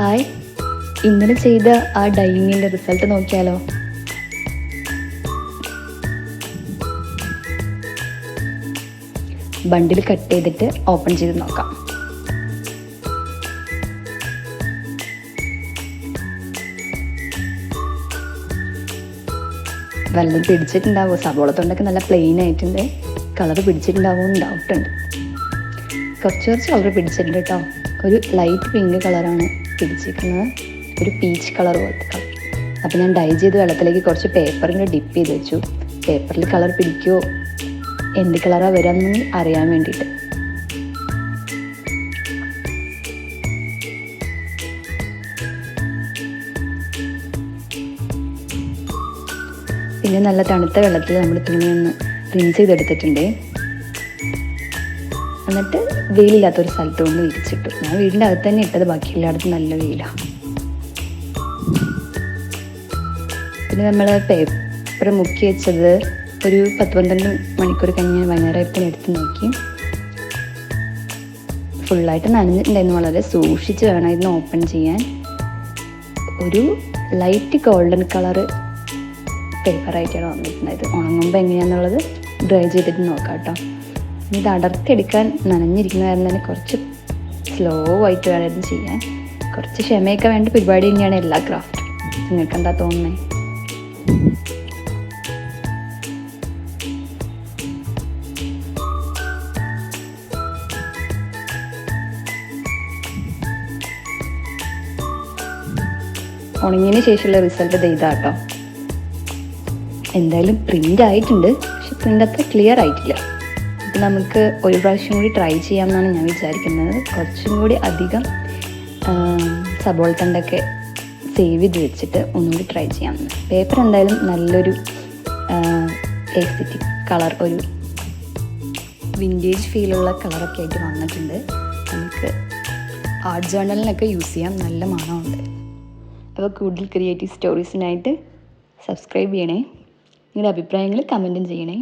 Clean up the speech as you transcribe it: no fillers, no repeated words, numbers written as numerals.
Hi, ഇന്നലെ ചെയ്ത ആ ഡൈയിങ്ങിൻ്റെ റിസൾട്ട് നോക്കിയാലോ? ബണ്ടിൽ കട്ട് ചെയ്തിട്ട് ഓപ്പൺ ചെയ്ത് നോക്കാം. വല്ലതും പിടിച്ചിട്ടുണ്ടാവുമോ? സവോള തൊണ്ടൊക്കെ നല്ല പ്ലെയിൻ ആയിട്ടുണ്ട്. കളർ പിടിച്ചിട്ടുണ്ടാവുമോ എന്ന് ഡൗട്ടുണ്ട്. കുറച്ച് കളർ പിടിച്ചിട്ടുണ്ട് കേട്ടോ. ഒരു ലൈറ്റ് പിങ്ക് കളറാണ് പിടിച്ചിരിക്കുന്നത്, ഒരു പീച്ച് കളർ പോലത്തെ കളർ. അപ്പോൾ ഞാൻ ഡൈ ചെയ്ത് വെള്ളത്തിലേക്ക് കുറച്ച് പേപ്പറിൽ ഡിപ്പ് ചെയ്ത് വെച്ചു. പേപ്പറിൽ കളർ പിടിക്കുമോ, എന്ത് കളറാണ് വരാമെന്ന് അറിയാൻ വേണ്ടിയിട്ട്. പിന്നെ നല്ല തണുത്ത വെള്ളത്തിൽ നമ്മൾ തുണി ഒന്ന് റിൻസ് ചെയ്തെടുത്തിട്ടുണ്ട്. എന്നിട്ട് വെയിലില്ലാത്തൊരു സ്ഥലത്ത് കൊണ്ട് വിരിച്ചിട്ടു. ഞാൻ വീടിൻ്റെ അകത്ത് തന്നെ ഇട്ടത്, ബാക്കി എല്ലായിടത്തും നല്ല വെയിലാണ്. പിന്നെ നമ്മൾ പേപ്പർ മുക്കി വെച്ചത് ഒരു 10-12 മണിക്കൂർ കഴിഞ്ഞ് വൈകുന്നേരത്തിന് എടുത്ത് നോക്കി. ഫുള്ളായിട്ട് നനഞ്ഞിട്ടുണ്ടായിരുന്നു. വളരെ സൂക്ഷിച്ച് വേണം ഇതിന് ഓപ്പൺ ചെയ്യാൻ. ഒരു ലൈറ്റ് ഗോൾഡൻ കളറ് പേപ്പറായിട്ടാണ് വന്നിട്ടുണ്ടായത്. ഉണങ്ങുമ്പോൾ എങ്ങനെയാണെന്നുള്ളത് ഡ്രൈ ചെയ്തിട്ട് നോക്കാം കേട്ടോ. ഇത് അടർത്തിയെടുക്കാൻ നനഞ്ഞിരിക്കുന്ന കാരണം തന്നെ കുറച്ച് സ്ലോ ആയിട്ട് വേണം ഇത് ചെയ്യാൻ. കുറച്ച് ക്ഷമയൊക്കെ വേണ്ട പരിപാടി തന്നെയാണ് എല്ലാ ക്രാഫ്റ്റും. നിങ്ങൾക്ക് എന്താ തോന്നുന്നത്? ഉണങ്ങിയതിന് ശേഷമുള്ള റിസൾട്ട് ഇതാട്ടോ. എന്തായാലും പ്രിൻ്റ് ആയിട്ടുണ്ട്, പക്ഷെ പ്രിൻ്റ് അത്ര ക്ലിയർ ആയിട്ടില്ല. അപ്പോൾ നമുക്ക് ഒരു പ്രാവശ്യം കൂടി ട്രൈ ചെയ്യാമെന്നാണ് ഞാൻ വിചാരിക്കുന്നത്. കുറച്ചും കൂടി അധികം സബോള തണ്ടൊക്കെ സേവ് ചെയ്ത് വെച്ചിട്ട് ഒന്നുകൂടി ട്രൈ ചെയ്യാമെന്ന്. പേപ്പർ എന്തായാലും നല്ലൊരു എസ്തെറ്റിക് കളർ, ഒരു വിൻറ്റേജ് ഫീലുള്ള കളറൊക്കെ ആയിട്ട് വന്നിട്ടുണ്ട്. നമുക്ക് ആർട്ട് ജേർണലിനൊക്കെ യൂസ് ചെയ്യാം. നല്ല മണമുണ്ട്. അപ്പോൾ കൂടുതൽ ക്രിയേറ്റീവ് സ്റ്റോറീസിനായിട്ട് സബ്സ്ക്രൈബ് ചെയ്യണേ. നിങ്ങളുടെ അഭിപ്രായങ്ങൾ കമൻറ്റും ചെയ്യണേ.